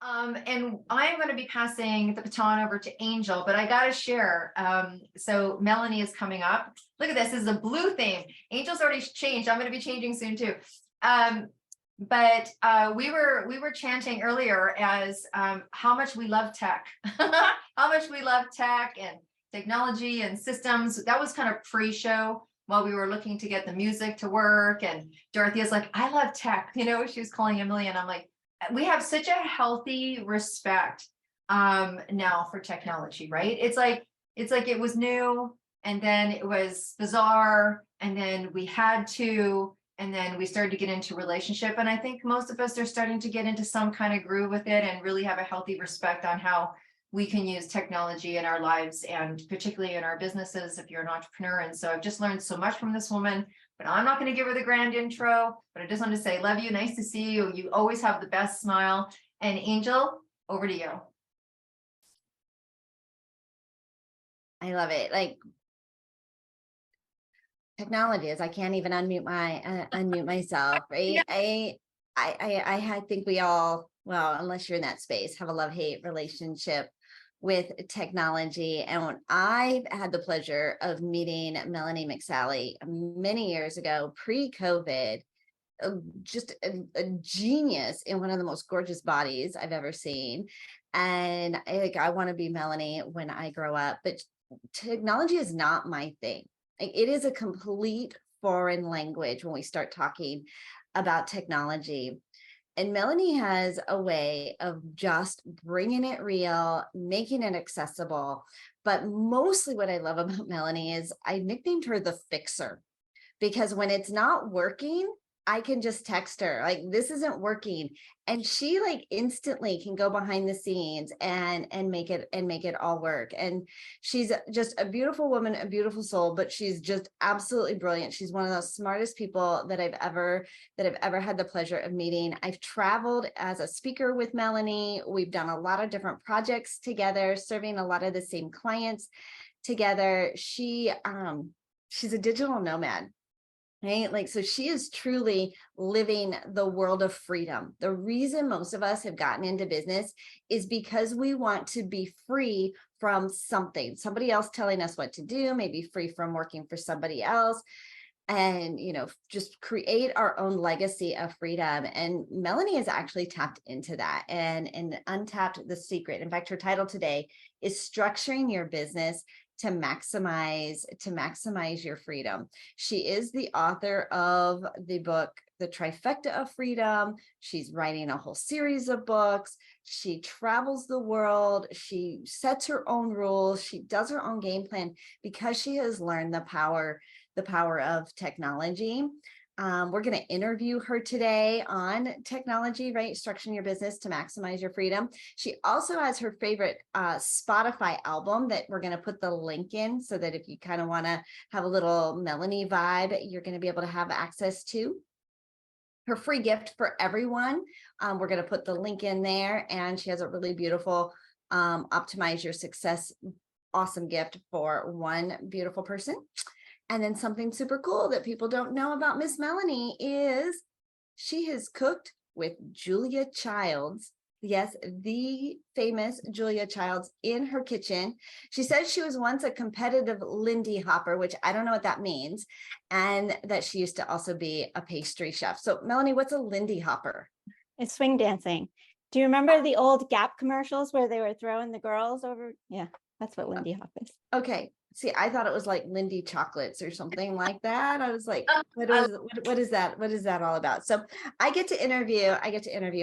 And I'm going to be passing the baton over to Angel, but I got to share. So Melanie is coming up. Look at this. This is a blue theme. Angel's already changed. I'm going to be changing soon too. But we were chanting earlier as how much we love tech, how much we love tech and technology and systems. That was kind of pre-show while we were looking to get the music to work. And Dorothea's like, I love tech. She was calling Emily, and I'm like, we have such a healthy respect now for technology, right? It's like it was new, and then it was bizarre, and then we had to, and then we started to get into relationship. And I think most of us are starting to get into some kind of groove with it and really have a healthy respect on how we can use technology in our lives, and particularly in our businesses if you're an entrepreneur. And so I've just learned so much from this woman, but I'm not going to give her the grand intro, but I just want to say, love you. Nice to see you. You always have the best smile. And Angel, over to you. I love it. Like, technology is, I can't even unmute myself, right? Yeah. I think we all, well, unless you're in that space, have a love-hate relationship with technology. And when I had the pleasure of meeting Melanie McSally many years ago, pre-COVID, just a genius in one of the most gorgeous bodies I've ever seen. And I want to be Melanie when I grow up, but technology is not my thing. It is a complete foreign language when we start talking about technology. And Melanie has a way of just bringing it real, making it accessible. But mostly what I love about Melanie is I nicknamed her the fixer, because when it's not working, I can just text her like, this isn't working. And she like instantly can go behind the scenes and make it all work. And she's just a beautiful woman, a beautiful soul, but she's just absolutely brilliant. She's one of the smartest people that I've ever had the pleasure of meeting. I've traveled as a speaker with Melanie. We've done a lot of different projects together, serving a lot of the same clients together. She's a digital nomad. Right? Like, so she is truly living the world of freedom. The reason most of us have gotten into business is because we want to be free from somebody else telling us what to do, maybe free from working for somebody else, and, just create our own legacy of freedom. And Melanie has actually tapped into that and untapped the secret. In fact, her title today is Structuring Your Business to maximize your freedom. She is the author of the book, The Trifecta of Freedom. She's writing a whole series of books. She travels the world. She sets her own rules. She does her own game plan because she has learned the power of technology. We're going to interview her today on technology, right? Structuring your business to maximize your freedom. She also has her favorite Spotify album that we're going to put the link in, so that if you kind of want to have a little Melanie vibe, you're going to be able to have access to her free gift for everyone. We're going to put the link in there, and she has a really beautiful Optimize Your Success awesome gift for one beautiful person. And then something super cool that people don't know about Miss Melanie is she has cooked with Julia Childs. Yes, the famous Julia Childs in her kitchen. She says she was once a competitive Lindy Hopper, which I don't know what that means, and that she used to also be a pastry chef. So Melanie, what's a Lindy Hopper? It's swing dancing. Do you remember the old Gap commercials where they were throwing the girls over? Yeah, that's what Lindy Hop is. Okay. See, I thought it was like Lindy chocolates or something like that. I was like, what is that? What is that all about? So I get to interview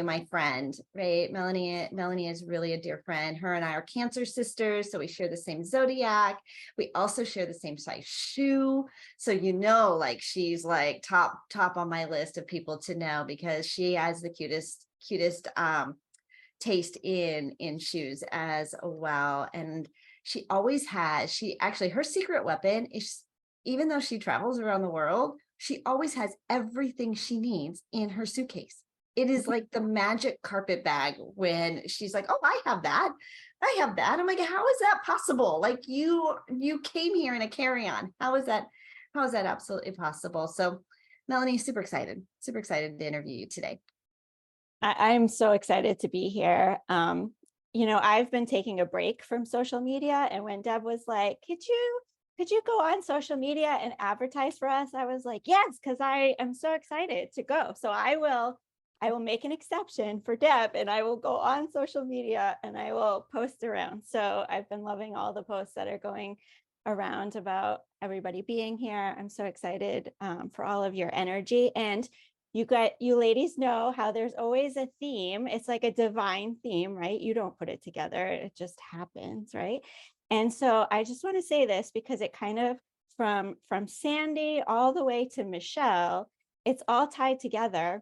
my friend, right? Melanie is really a dear friend. Her and I are Cancer sisters. So we share the same zodiac. We also share the same size shoe. So, like she's like top on my list of people to know, because she has the cutest taste in shoes as well. And she always has, her secret weapon is, even though she travels around the world, she always has everything she needs in her suitcase. It is like the magic carpet bag when she's like, oh, I have that. I'm like, how is that possible? Like you came here in a carry-on. How is that absolutely possible? So Melanie, super excited to interview you today. I'm so excited to be here. I've been taking a break from social media, and when Deb was like, could you go on social media and advertise for us? I was like, yes, because I am so excited to go. So I will make an exception for Deb, and I will go on social media and I will post around. So I've been loving all the posts that are going around about everybody being here. I'm so excited for all of your energy. And you ladies know how there's always a theme. It's like a divine theme, right? You don't put it together. It just happens, right? And so I just want to say this because it kind of from Sandy all the way to Michelle, it's all tied together.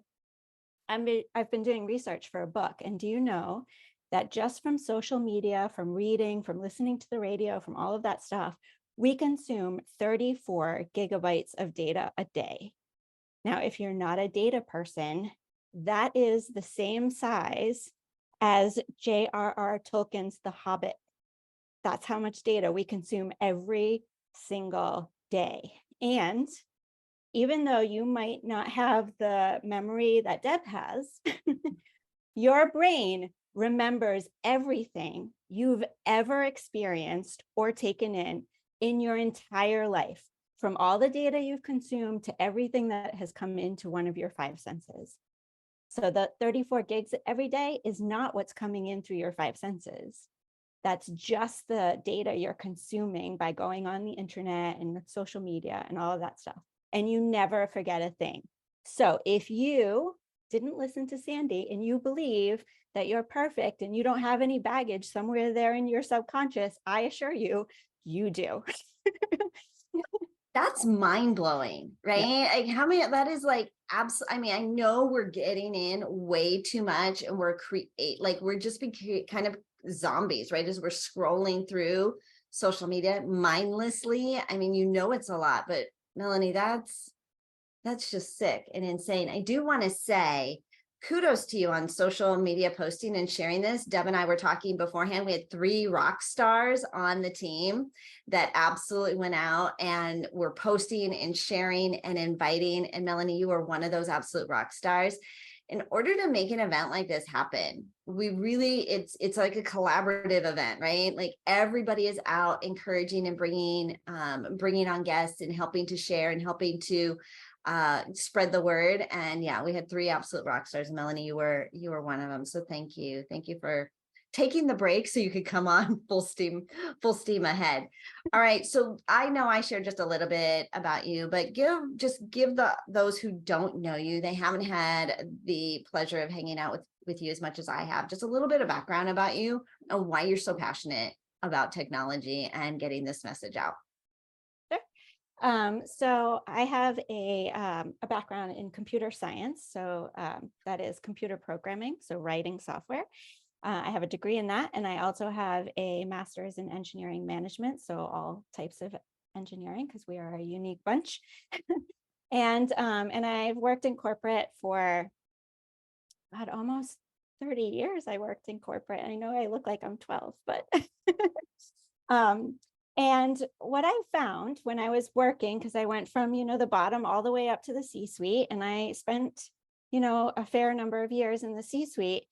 I've been doing research for a book, and do you know that just from social media, from reading, from listening to the radio, from all of that stuff, we consume 34 gigabytes of data a day. Now, if you're not a data person, that is the same size as J.R.R. Tolkien's The Hobbit. That's how much data we consume every single day. And even though you might not have the memory that Deb has, your brain remembers everything you've ever experienced or taken in your entire life, from all the data you've consumed to everything that has come into one of your five senses. So the 34 gigs every day is not what's coming in through your five senses. That's just the data you're consuming by going on the internet and social media and all of that stuff. And you never forget a thing. So if you didn't listen to Sandy and you believe that you're perfect and you don't have any baggage somewhere there in your subconscious, I assure you, you do. That's mind blowing, right? Yeah. Like how many, that is like, absolutely. I mean, I know we're getting in way too much and we're just kind of zombies, right? As we're scrolling through social media mindlessly. I mean, it's a lot, but Melanie, that's just sick and insane. I do want to say kudos to you on social media posting and sharing this. Deb and I were talking beforehand. We had 3 rock stars on the team that absolutely went out and were posting and sharing and inviting. And Melanie, you were one of those absolute rock stars. In order to make an event like this happen, we really, it's like a collaborative event, right? Like everybody is out encouraging and bringing on guests and helping to share and helping to spread the word. And yeah, we had 3 absolute rock stars. Melanie, you were one of them. So thank you for taking the break so you could come on full steam ahead. All right, so I know I shared just a little bit about you, but give those who don't know you, they haven't had the pleasure of hanging out with you as much as I have, just a little bit of background about you and why you're so passionate about technology and getting this message out. So I have a background in computer science. So that is computer programming, so writing software. I have a degree in that, and I also have a master's in engineering management, so all types of engineering, because we are a unique bunch. And I've worked in corporate for almost 30 years. I worked in corporate. I know I look like I'm 12, but and what I found when I was working, because I went from, the bottom all the way up to the C-suite, and I spent, a fair number of years in the C-suite.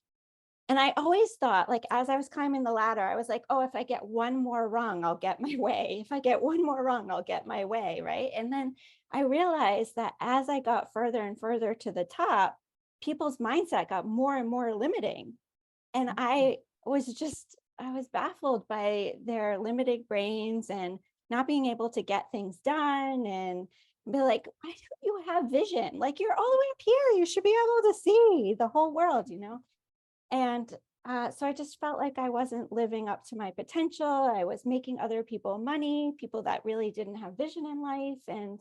And I always thought, like, as I was climbing the ladder, I was like, oh, if I get one more rung, I'll get my way. If I get one more rung, I'll get my way, right? And then I realized that as I got further and further to the top, people's mindset got more and more limiting. And I was baffled by their limited brains and not being able to get things done, and be like, why don't you have vision? Like, you're all the way up here. You should be able to see the whole world, And so I just felt like I wasn't living up to my potential. I was making other people money, people that really didn't have vision in life. And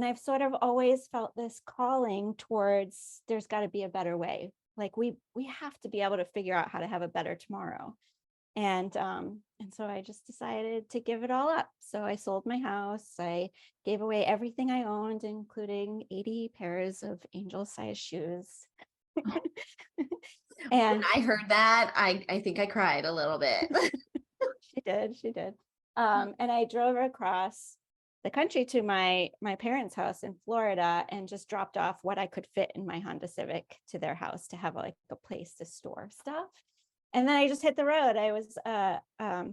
I've sort of always felt this calling towards, there's got to be a better way. Like we have to be able to figure out how to have a better tomorrow. And so I just decided to give it all up. So I sold my house. I gave away everything I owned, including 80 pairs of angel-sized shoes. And when I heard that, I think I cried a little bit. She did. And I drove across the country to my parents' house in Florida and just dropped off what I could fit in my Honda Civic to their house to have like a place to store stuff. And then I just hit the road. I was a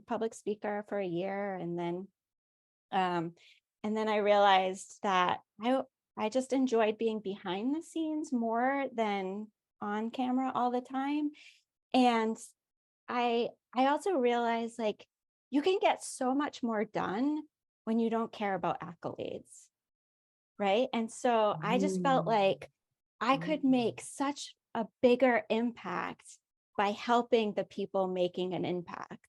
public speaker for a year, and then I realized that I just enjoyed being behind the scenes more than on camera all the time. And I also realized like you can get so much more done when you don't care about accolades, right? And so I just felt like I could make such a bigger impact by helping the people making an impact.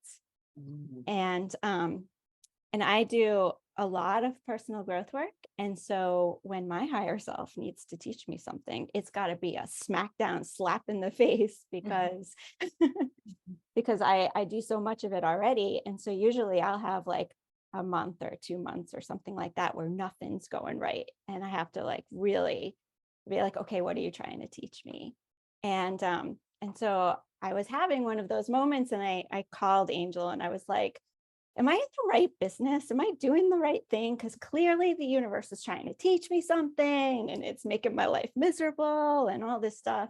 And I do a lot of personal growth work. And so when my higher self needs to teach me something, it's got to be a smackdown slap in the face, because because I do so much of it already. And so usually I'll have like a month or 2 months or something like that where nothing's going right. And I have to like really be like, okay, what are you trying to teach me? And so I was having one of those moments, and I called Angel and I was like, am I in the right business? Am I doing the right thing? Because clearly the universe is trying to teach me something and it's making my life miserable and all this stuff.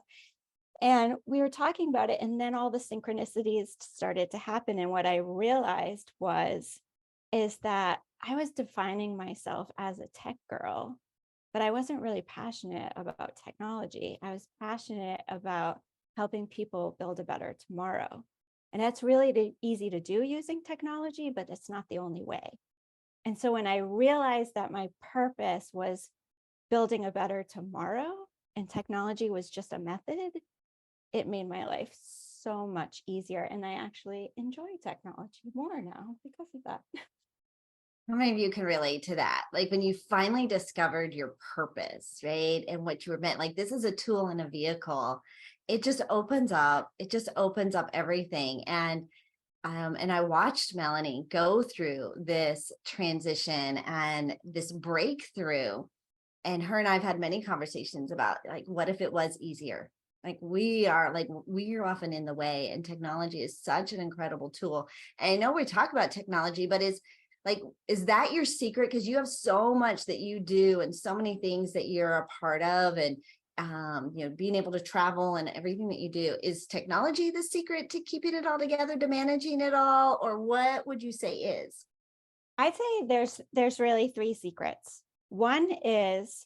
And we were talking about it, and then all the synchronicities started to happen. And what I realized is that I was defining myself as a tech girl, but I wasn't really passionate about technology. I was passionate about helping people build a better tomorrow. And that's really easy to do using technology, but it's not the only way. And so when I realized that my purpose was building a better tomorrow and technology was just a method, it made my life so much easier. And I actually enjoy technology more now because of that. How many of you can relate to that? Like when you finally discovered your purpose, right? And what you were meant, like this is a tool and a vehicle. It just opens up everything. And I watched Melanie go through this transition and this breakthrough. And her and I've had many conversations about like, what if it was easier? Like we are often in the way, and technology is such an incredible tool. And I know we talk about technology, but is that your secret? Because you have so much that you do and so many things that you're a part of, and being able to travel and everything that you do. Is technology the secret to keeping it all together, to managing it all? Or what would you say is? I'd say there's really 3 secrets. One is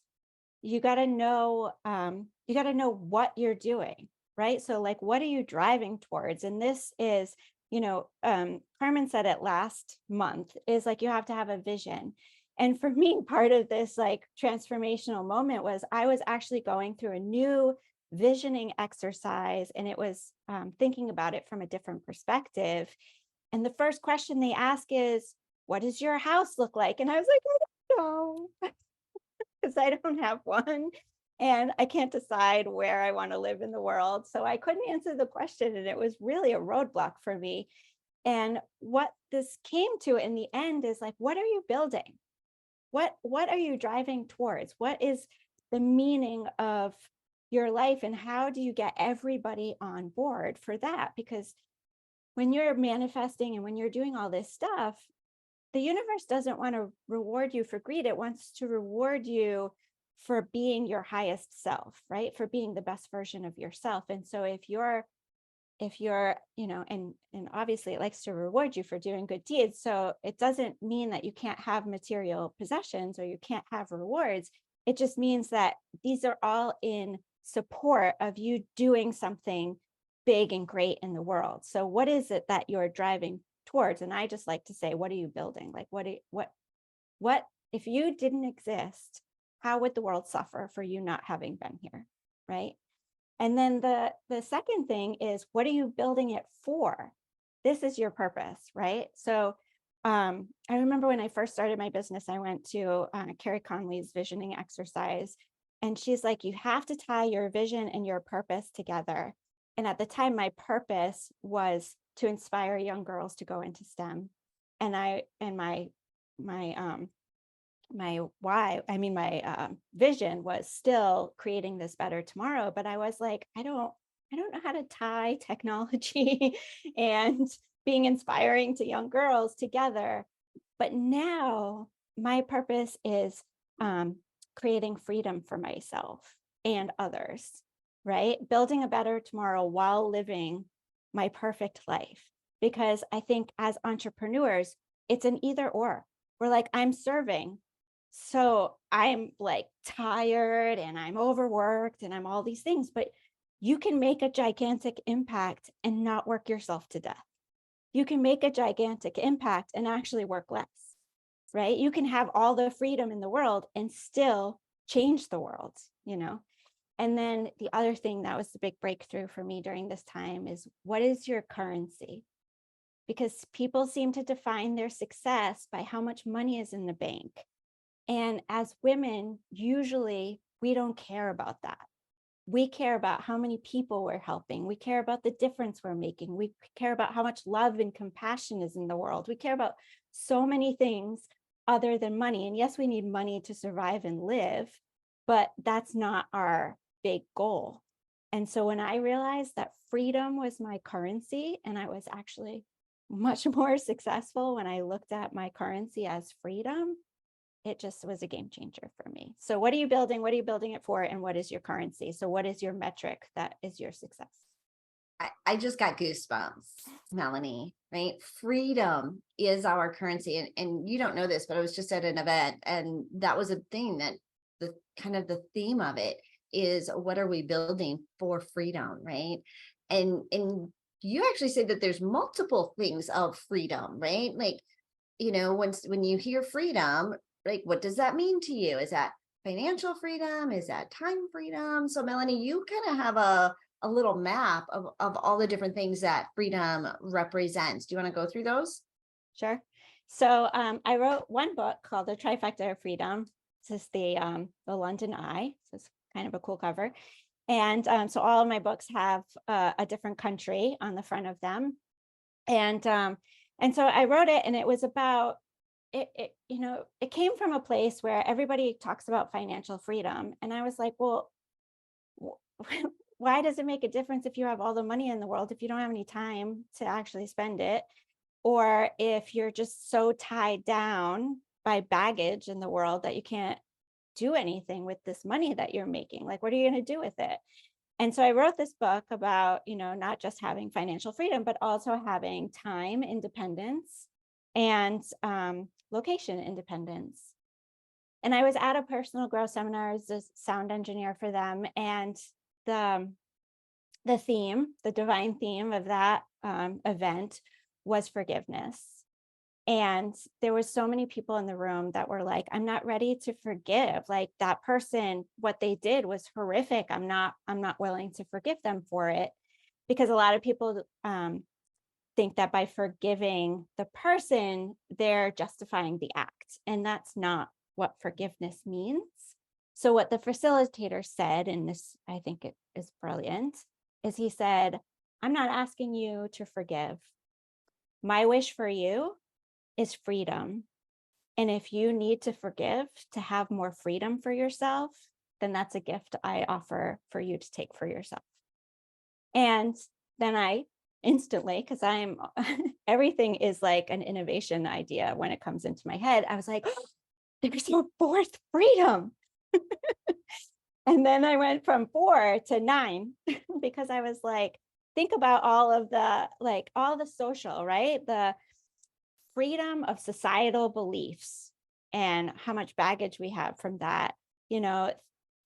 you got to know what you're doing, right? So like, what are you driving towards? And this is, Carmen said it last month, is like, you have to have a vision. And for me, part of this like transformational moment was I was actually going through a new visioning exercise, and it was thinking about it from a different perspective. And the first question they ask is, what does your house look like? And I was like, I don't know, because I don't have one. And I can't decide where I want to live in the world. So I couldn't answer the question. And it was really a roadblock for me. And what this came to in the end is like, what are you building? What are you driving towards? What is the meaning of your life? And how do you get everybody on board for that? Because when you're manifesting and when you're doing all this stuff, the universe doesn't want to reward you for greed. It wants to reward you for being your highest self, right? For being the best version of yourself. And so if you're, and obviously it likes to reward you for doing good deeds. So it doesn't mean that you can't have material possessions or you can't have rewards. It just means that these are all in support of you doing something big and great in the world. So what is it that you're driving towards? And I just like to say, what are you building? Like, what if you didn't exist, how would the world suffer for you not having been here, right? And then the second thing is, what are you building it for? This is your purpose, right? So I remember when I first started my business, I went to Carrie Conley's visioning exercise, and she's like, you have to tie your vision and your purpose together. And at the time, my purpose was to inspire young girls to go into STEM. And my vision was still creating this better tomorrow. But I was like, I don't know how to tie technology and being inspiring to young girls together. But now my purpose is creating freedom for myself and others, right? Building a better tomorrow while living my perfect life. Because I think as entrepreneurs, it's an either or. We're like, I'm serving. So I'm like tired and I'm overworked and I'm all these things, but you can make a gigantic impact and not work yourself to death. You can make a gigantic impact and actually work less, right? You can have all the freedom in the world and still change the world, you know? And then the other thing that was the big breakthrough for me during this time is, what is your currency? Because people seem to define their success by how much money is in the bank. And as women, usually we don't care about that. We care about how many people we're helping. We care about the difference we're making. We care about how much love and compassion is in the world. We care about so many things other than money. And yes, we need money to survive and live, but that's not our big goal. And so when I realized that freedom was my currency, and I was actually much more successful when I looked at my currency as freedom, it just was a game changer for me. So what are you building? What are you building it for? And what is your currency? So what is your metric that is your success? I just got goosebumps, Melanie, right? Freedom is our currency. And you don't know this, but I was just at an event, and that was a thing that the kind of the theme of it is, what are we building for freedom, right? And you actually say that there's multiple things of freedom, right? Like, when you hear freedom, like, what does that mean to you? Is that financial freedom? Is that time freedom? So Melanie, you kind of have a little map of all the different things that freedom represents. Do you want to go through those? Sure. So I wrote one book called The Trifecta of Freedom. This is the London Eye. So it's kind of a cool cover. And so all of my books have a different country on the front of them. And so I wrote it, and it was about it, it came from a place where everybody talks about financial freedom. And I was like, well, why does it make a difference if you have all the money in the world, if you don't have any time to actually spend it? Or if you're just so tied down by baggage in the world that you can't do anything with this money that you're making? Like, what are you going to do with it? And so I wrote this book about, not just having financial freedom, but also having time independence and location independence. And I was at a personal growth seminar as a sound engineer for them. And the theme, the divine theme of that event was forgiveness. And there was so many people in the room that were like, I'm not ready to forgive. Like, that person, what they did was horrific. I'm not willing to forgive them for it. Because a lot of people think that by forgiving the person, they're justifying the act. And that's not what forgiveness means. So what the facilitator said, and this, I think it is brilliant, is he said, I'm not asking you to forgive. My wish for you is freedom. And if you need to forgive to have more freedom for yourself, then that's a gift I offer for you to take for yourself. And then I instantly, because I'm everything is like an innovation idea when it comes into my head, I was like, oh, there's no fourth freedom. And then I went from 4 to 9 because I was like, think about all of the, like, all the social, right? The freedom of societal beliefs and how much baggage we have from that,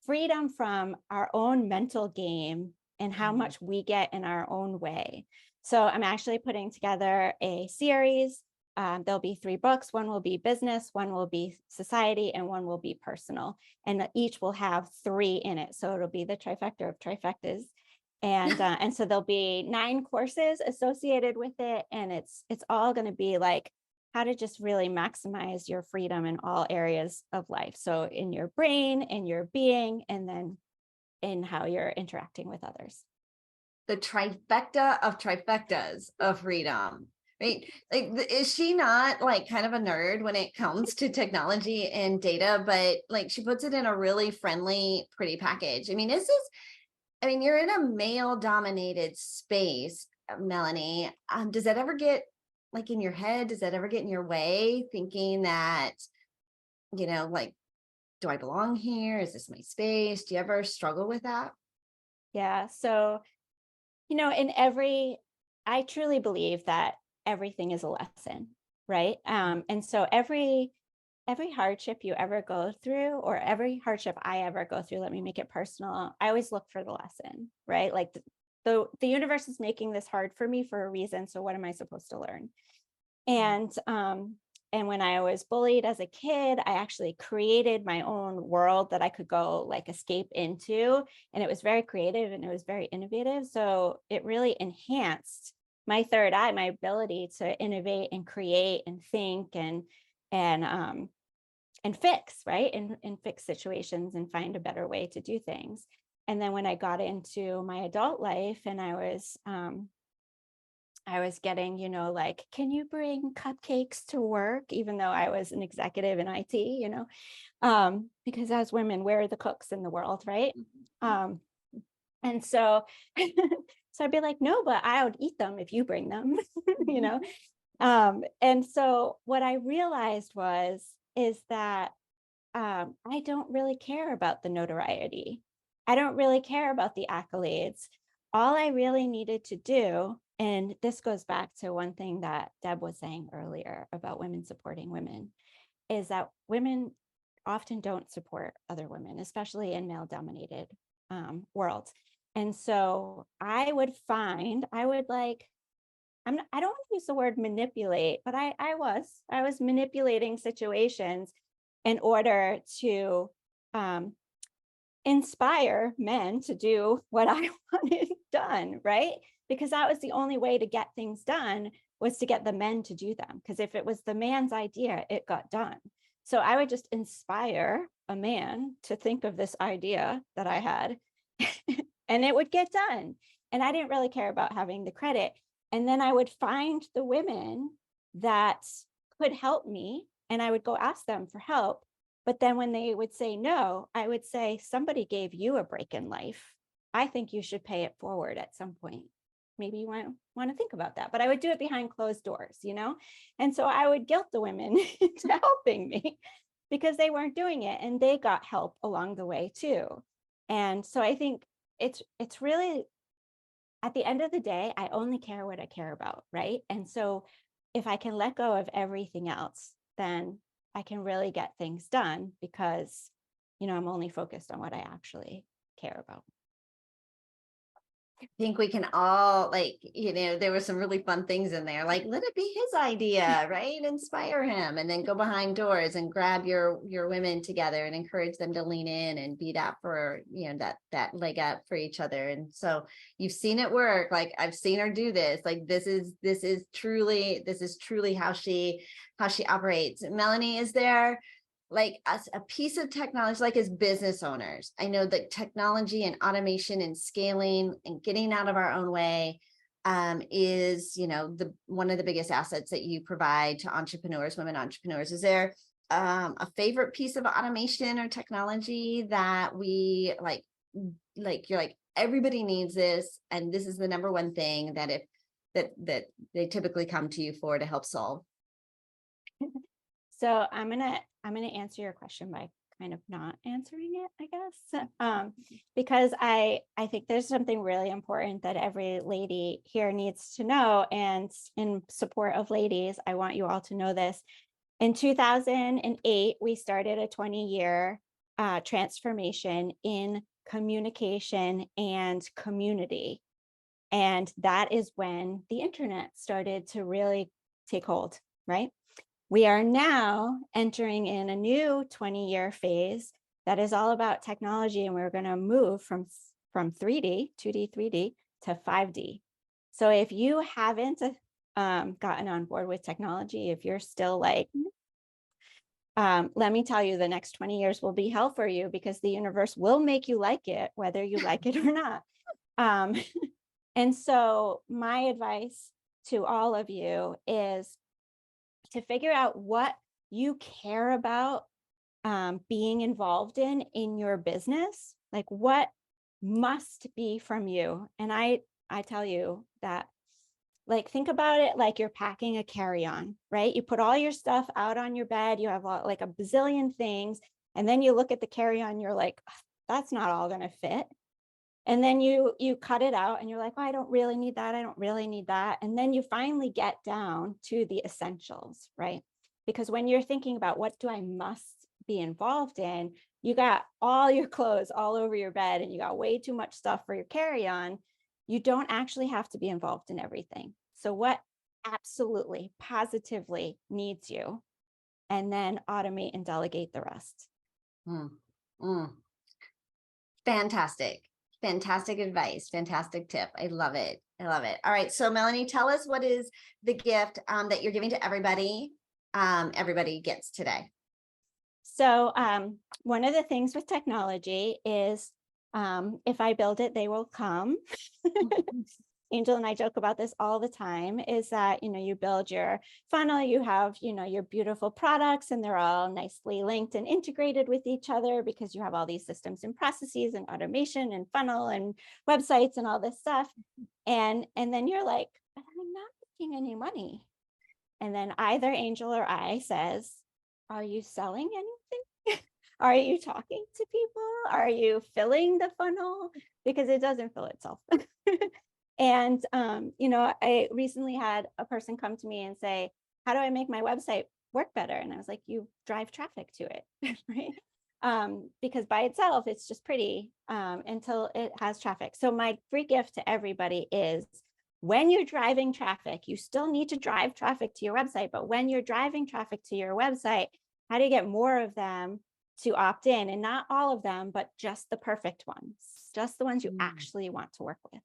freedom from our own mental game and how much we get in our own way. So I'm actually putting together a series. There'll be 3 books. One will be business, one will be society, and one will be personal. And each will have 3 in it. So it'll be the trifecta of trifectas. And so there'll be 9 courses associated with it. And it's all going to be like how to just really maximize your freedom in all areas of life. So in your brain, in your being, and then in how you're interacting with others. The trifecta of trifectas of freedom, right? Like, is she not like kind of a nerd when it comes to technology and data, but like she puts it in a really friendly, pretty package? I mean, you're in a male dominated space, Melanie. Does that ever get like in your head? Does that ever get in your way, thinking that like, do I belong here? Is this my space? Do you ever struggle with that? Yeah. So, I truly believe that everything is a lesson, right? And so every hardship you ever go through, or every hardship I ever go through, let me make it personal. I always look for the lesson, right? Like the universe is making this hard for me for a reason. So what am I supposed to learn? And when I was bullied as a kid, I actually created my own world that I could go like escape into. And it was very creative and it was very innovative. So it really enhanced my third eye, my ability to innovate and create and think and fix, right? And fix situations and find a better way to do things. And then when I got into my adult life and I was getting, like, can you bring cupcakes to work? Even though I was an executive in IT, because as women, we're the cooks in the world, right? Um, and so, so I'd be like, no, but I would eat them if you bring them, you know? And so what I realized is that I don't really care about the notoriety. I don't really care about the accolades. All I really needed to do, and this goes back to one thing that Deb was saying earlier about women supporting women, is that women often don't support other women, especially in male dominated worlds. And so I would like, I don't want to use the word manipulate, but I was manipulating situations in order to inspire men to do what I wanted done, right? Because that was the only way to get things done, was to get the men to do them. Because if it was the man's idea, it got done. So I would just inspire a man to think of this idea that I had and it would get done. And I didn't really care about having the credit. And then I would find the women that could help me and I would go ask them for help. But then when they would say no, I would say, somebody gave you a break in life. I think you should pay it forward at some point. Maybe you want to think about that. But I would do it behind closed doors, And so I would guilt the women into helping me because they weren't doing it and they got help along the way too. And so I think it's really, at the end of the day, I only care what I care about, right? And so if I can let go of everything else, then I can really get things done because, I'm only focused on what I actually care about. I think we can all, like, there were some really fun things in there, like, let it be his idea, right? Inspire him, and then go behind doors and grab your women together and encourage them to lean in and be that for, that leg up for each other. And so you've seen it work. Like, I've seen her do this. Like, this is truly how she operates. Melanie, is there like a piece of technology, like as business owners? I know that technology and automation and scaling and getting out of our own way is, the one of the biggest assets that you provide to entrepreneurs, women entrepreneurs. Is there a favorite piece of automation or technology that we like you're like, everybody needs this, and this is the number one thing that that they typically come to you for to help solve? So I'm gonna answer your question by kind of not answering it, I guess, because I think there's something really important that every lady here needs to know. And in support of ladies, I want you all to know this. In 2008, we started a 20-year transformation in communication and community. And that is when the internet started to really take hold, right? We are now entering in a new 20-year phase that is all about technology, and we're going to move from 3D, 2D, 3D to 5D. So if you haven't gotten on board with technology, if you're still like, let me tell you, the next 20 years will be hell for you, because the universe will make you like it, whether you like it or not. And so my advice to all of you is to figure out what you care about being involved in your business, like what must be from you. And I tell you that Like, think about it like you're packing a carry-on, right? You put all your stuff out on your bed, you have like a bazillion things, and then you look at the carry-on, you're like, "Ugh, that's not all going to fit." And then you cut it out and you're like, oh, I don't really need that. I don't really need that. And then you finally get down to the essentials, right? Because when you're thinking about what do I must be involved in, you got all your clothes all over your bed and you got way too much stuff for your carry-on. You don't actually have to be involved in everything. So what absolutely, positively needs you, and then automate and delegate the rest. Mm, mm. Fantastic. Fantastic advice. Fantastic tip. I love it. I love it. All right. So Melanie, tell us what is the gift that you're giving to everybody. Everybody gets today. So one of the things with technology is if I build it, they will come. Angel and I joke about this all the time, is that, you build your funnel, you have, your beautiful products, and they're all nicely linked and integrated with each other because you have all these systems and processes and automation and funnel and websites and all this stuff. And then you're like, but I'm not making any money. And then either Angel or I says, are you selling anything? Are you talking to people? Are you filling the funnel? Because it doesn't fill itself. And, I recently had a person come to me and say, how do I make my website work better? And I was like, you drive traffic to it, right? Because by itself, it's just pretty until it has traffic. So my free gift to everybody is, when you're driving traffic, you still need to drive traffic to your website. But when you're driving traffic to your website, how do you get more of them to opt in? And not all of them, but just the perfect ones, just the ones you actually want to work with.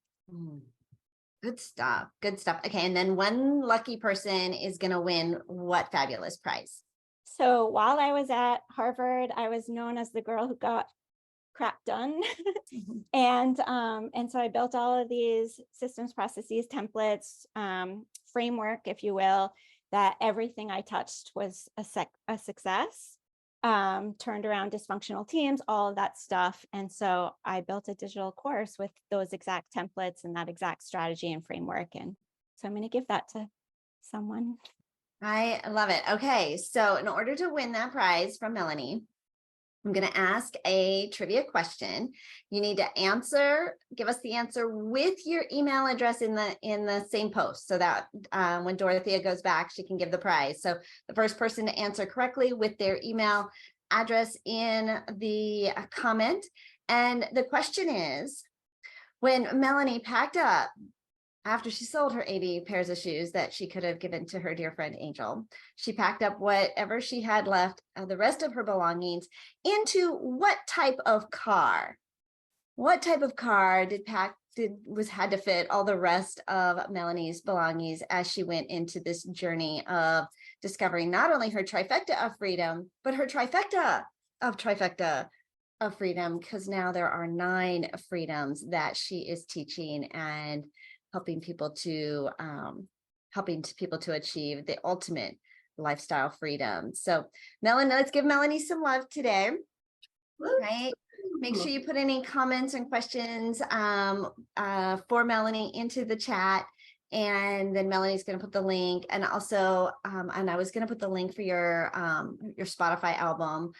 Good stuff. Good stuff. Okay. And then one lucky person is going to win what fabulous prize? So while I was at Harvard, I was known as the girl who got crap done. And so I built all of these systems, processes, templates, framework, if you will, that everything I touched was a success. Turned around dysfunctional teams, all of that stuff. And so I built a digital course with those exact templates and that exact strategy and framework. And so I'm going to give that to someone. I love it. Okay. So in order to win that prize from Melanie, I'm going to ask a trivia question. You need to give us the answer with your email address in the same post, so that when Dorothea goes back, she can give the prize. So the first person to answer correctly with their email address in the comment. And the question is, when Melanie packed up, after she sold her 80 pairs of shoes that she could have given to her dear friend Angel, she packed up whatever she had left, the rest of her belongings, into what type of car? What type of car had to fit all the rest of Melanie's belongings as she went into this journey of discovering not only her trifecta of freedom, but her trifecta of freedom, because now there are 9 freedoms that she is teaching and helping people to achieve the ultimate lifestyle freedom. So Melanie, let's give Melanie some love today. Right? Make sure you put any comments and questions for Melanie into the chat. And then Melanie's going to put the link, and also, and I was going to put the link for your Spotify album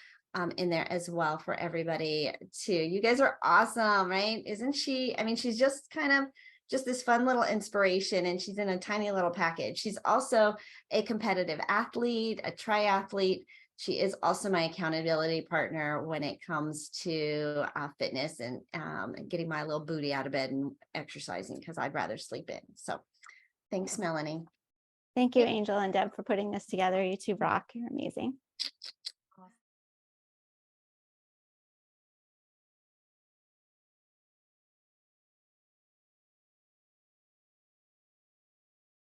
in there as well for everybody too. You guys are awesome, right? Isn't she? I mean, she's just kind of just this fun little inspiration, and she's in a tiny little package. She's also a competitive athlete, a triathlete. She is also my accountability partner when it comes to fitness and getting my little booty out of bed and exercising, because I'd rather sleep in. So thanks, Melanie. Thank you, Angel and Deb, for putting this together. You two rock. You're amazing.